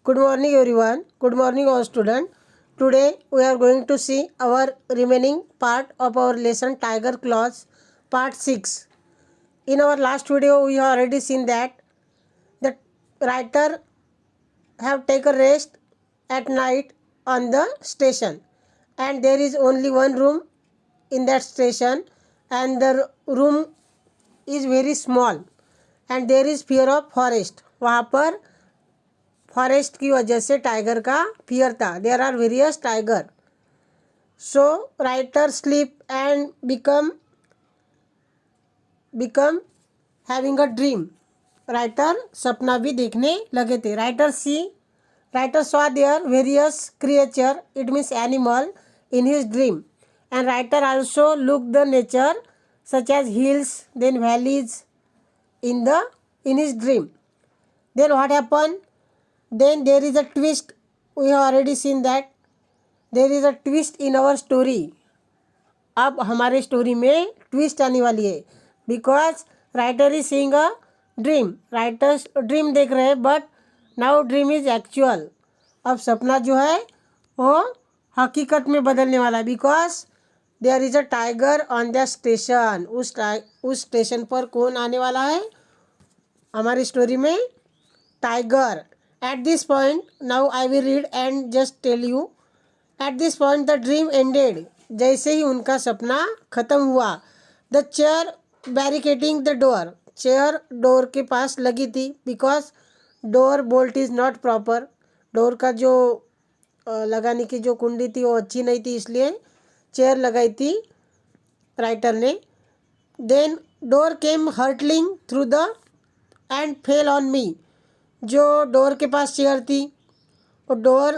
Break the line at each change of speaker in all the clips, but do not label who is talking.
Good morning everyone. Good morning all students. Today we are going to see our remaining part of our lesson Tiger Claws part 6. In our last video we have already seen that the writer have taken rest at night on the station, and there is only one room in that station, and the room is very small and there is fear of forest. वहाँ पर forest की वजह से tiger का fear था. There are various tiger. So writer sleep and become having a dream. Writer सपना भी देखने लगे थे. Writer saw there various creature, it means animal, in his dream. And writer also look the nature such as hills, then valleys in his dream. Then what happened? Then there is a twist. We have already seen that there is a twist in our story. अब हमारे story में twist आने वाली है. Because writer is seeing a dream. Writers dream देख रहे हैं, but now dream is actual. अब सपना जो है वो हकीकत में बदलने वाला है. Because there is a tiger on the station. उस स्टेशन पर कौन आने वाला है हमारी स्टोरी में? Tiger. At this point, now I will read and just tell you. At this point, the dream ended. जैसे ही उनका सपना ख़त्म हुआ. The chair barricading the door. Chair door के पास लगी थी. Because door bolt is not proper. Door का जो लगाने की जो कुंडी थी वो अच्छी नहीं थी, इसलिए चेयर लगाई थी राइटर ने. Then door came hurtling through the and fell on me. जो डोर के पास चेयर थी वो डोर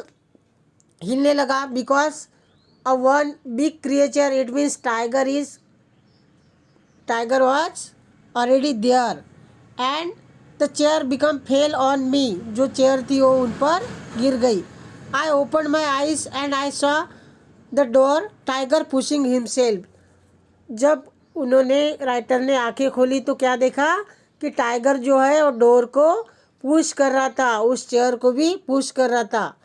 हिलने लगा. Because a one big creature, it means tiger was already there and the chair become fell on me. जो chair थी वो उन पर गिर गई. I open my eyes and I saw the door tiger pushing himself. जब उन्होंने writer ने आंखें खोली तो क्या देखा कि टाइगर जो है वो डोर को पुश कर रहा था, उस चेयर को भी पुश कर रहा था.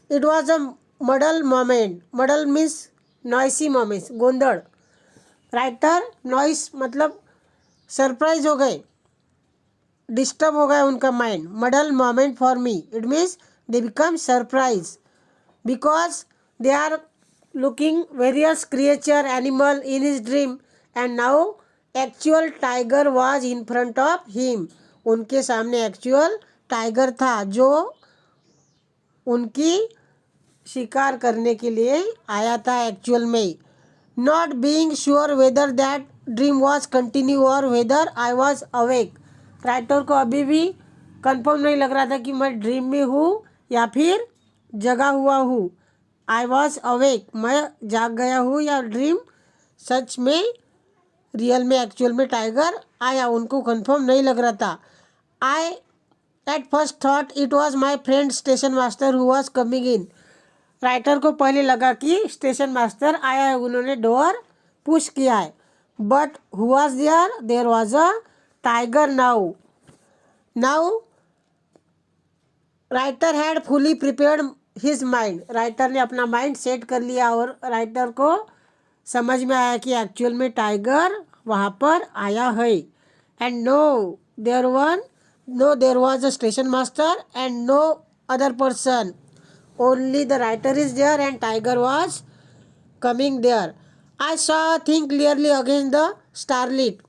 It was a muddle moment. Muddle means noisy moments, गोंधड़. राइटर नॉइस मतलब सरप्राइज हो गए, डिस्टर्ब हो गया उनका mind. Muddle moment for me, it means they become surprise because they are looking various creature animal in his dream and now actual tiger was in front of him. उनके सामने actual tiger था जो उनकी शिकार करने के लिए आया था एक्चुअल में. Not being sure whether that dream was continue और whether I was awake. Writer को अभी भी कंफर्म नहीं लग रहा था कि मैं ड्रीम में हूँ या फिर जगा हुआ हूँ. आई वॉज अवेक, मैं जाग गया हूँ, या ड्रीम सच में रियल में एक्चुअल में टाइगर आया, उनको कंफर्म नहीं लग रहा था. I at first thought it was my friend station master who was coming in. Writer को पहले लगा कि स्टेशन मास्टर आया है, उन्होंने डोर पुश किया है. But who was there? There was a tiger. Now writer had fully prepared his mind. Writer ने अपना माइंड सेट कर लिया और राइटर को समझ में आया कि एक्चुअल में टाइगर वहाँ पर आया है. And there was a station master and no other person. Only the writer is there and tiger was coming there. I saw a thing clearly against the starlit.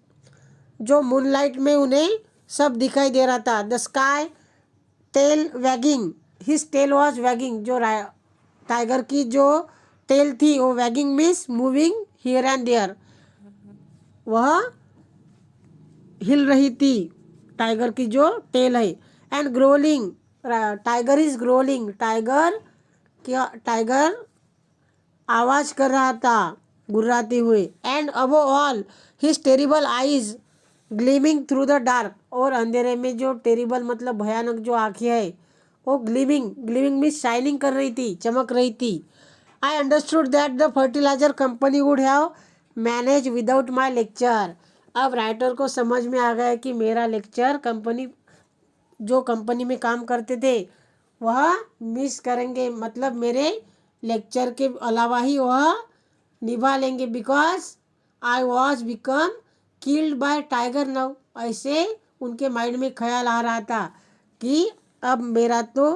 जो मूनलाइट में उन्हें सब दिखाई दे रहा था. The sky tail wagging. His tail was wagging. जो tiger की जो टेल थी वो wagging means moving here and there. वह हिल रही थी, टाइगर की जो टेल है. And gruelling. Tiger is gruelling. Tiger आवाज कर रहा था गुर्राते हुए. And above all his terrible eyes gleaming through the dark. और अंधेरे में जो टेरिबल मतलब भयानक जो आँखें है वो ग्लीमिंग मीन्स शाइनिंग कर रही थी, चमक रही थी. I understood that the fertiliser company would have manage without my lecture. अब राइटर को समझ में आ गया कि मेरा लेक्चर जो कंपनी में काम करते थे वह मिस करेंगे, मतलब मेरे लेक्चर के अलावा ही वह निभा लेंगे। Because I was become killed by Tiger now. ऐसे उनके माइंड में ख्याल आ रहा था कि अब मेरा तो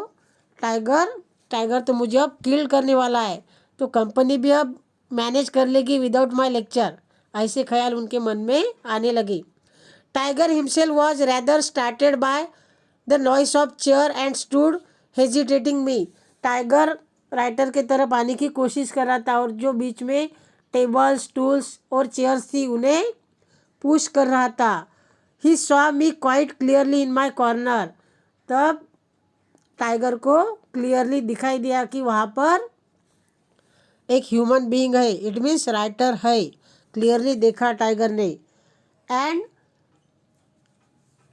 टाइगर तो मुझे अब किल करने वाला है, तो कंपनी भी अब मैनेज कर लेगी विदाउट माय लेक्चर। ऐसे ख्याल उनके मन में आने लगे। Tiger himself was rather started by the noise of chair and stood hesitating me. Tiger writer के तरफ आने की कोशिश कर रहा था और जो बीच में टेबल स्टूल्स और चेयर्स थी उन्हें पुश कर रहा था। He saw me quite clearly in my corner. तब टाइगर को क्लियरली दिखाई दिया कि वहाँ पर एक ह्यूमन बीइंग है, इट मीन्स राइटर है। क्लियरली देखा टाइगर ने।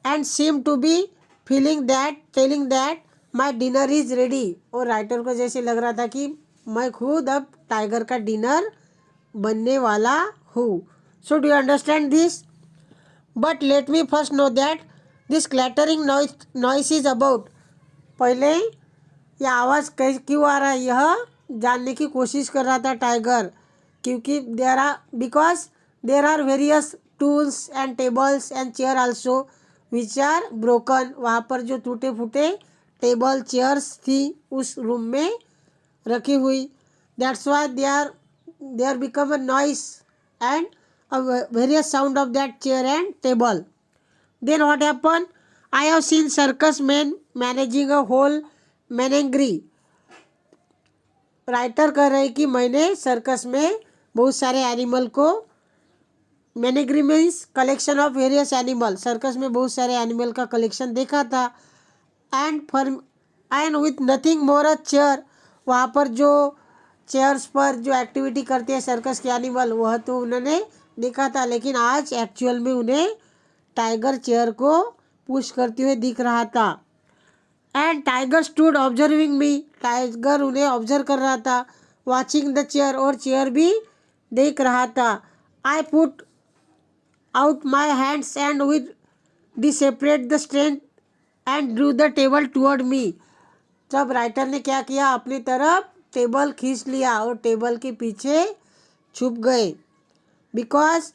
And seem to be telling that my dinner is ready. और राइटर को जैसे लग रहा था कि मैं खुद अब टाइगर का डिनर बनने वाला हूँ। So do you understand this? But let me first know that this clattering noise is about. पहले यह आवाज़ क्यों आ रहा है यह जानने की कोशिश कर रहा था टाइगर, क्योंकि because there are various tools and tables and chair also which are broken. वहाँ पर जो टूटे फूटे टेबल चेयर्स थी उस रूम में रखी हुई। That's why they are become a noise and a various sound of that chair and table. Then what happened? I have seen circus men managing a whole menagerie. Writer कह रहे हैं कि मैंने सर्कस में बहुत सारे एनिमल को, menagerie means collection of various animal, circus में बहुत सारे एनिमल का कलेक्शन देखा था। And with nothing more a chair. वहाँ पर जो चेयर्स पर जो एक्टिविटी करते हैं सर्कस के एनिमल वह तो उन्होंने देखा था, लेकिन आज एक्चुअल में उन्हें टाइगर चेयर को पुश करते हुए दिख रहा था। And tiger stood observing me. Tiger उन्हें ऑब्जर्व कर रहा था। वॉचिंग द चेयर, और चेयर भी देख रहा था। I put out my hands and with desperate the strength and drew the table toward me. तब राइटर ने क्या किया, अपनी तरफ टेबल खींच लिया और टेबल के पीछे छुप गए। Because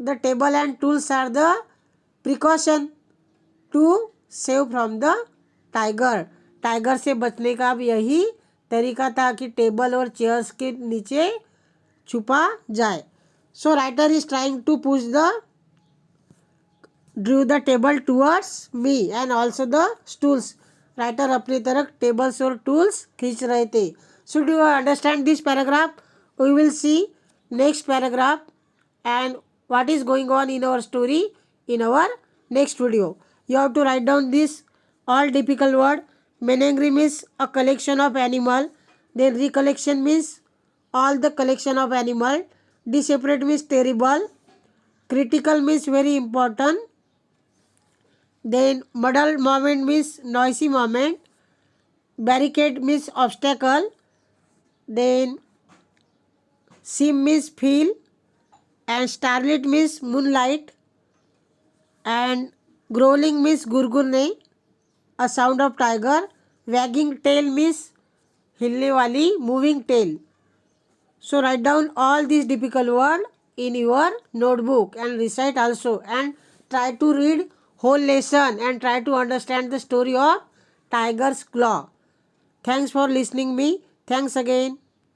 the table and tools are the precaution to save from the tiger. Tiger से बचने का अब यही तरीका था कि टेबल और चेयर्स के नीचे छुपा जाए। So writer is trying to push the drew the table towards me and also the stools. Writer अपनी तरफ टेबल्स और टूल्स खींच रहे थे। So do you understand this paragraph? We will see next paragraph and what is going on in our story in our next video. You have to write down this all typical word. Menagerie means a collection of animal. Then recollection means all the collection of animal. Disseparate means terrible. Critical means very important. Then muddled moment means noisy moment. Barricade means obstacle. Then seem means feel. And starlit means moonlight, and growling means gurgurne, a sound of tiger. Wagging tail means hilne wali moving tail. So write down all these typical words in your notebook and recite also, and try to read whole lesson and try to understand the story of tiger's claw. Thanks for listening me. Thanks again.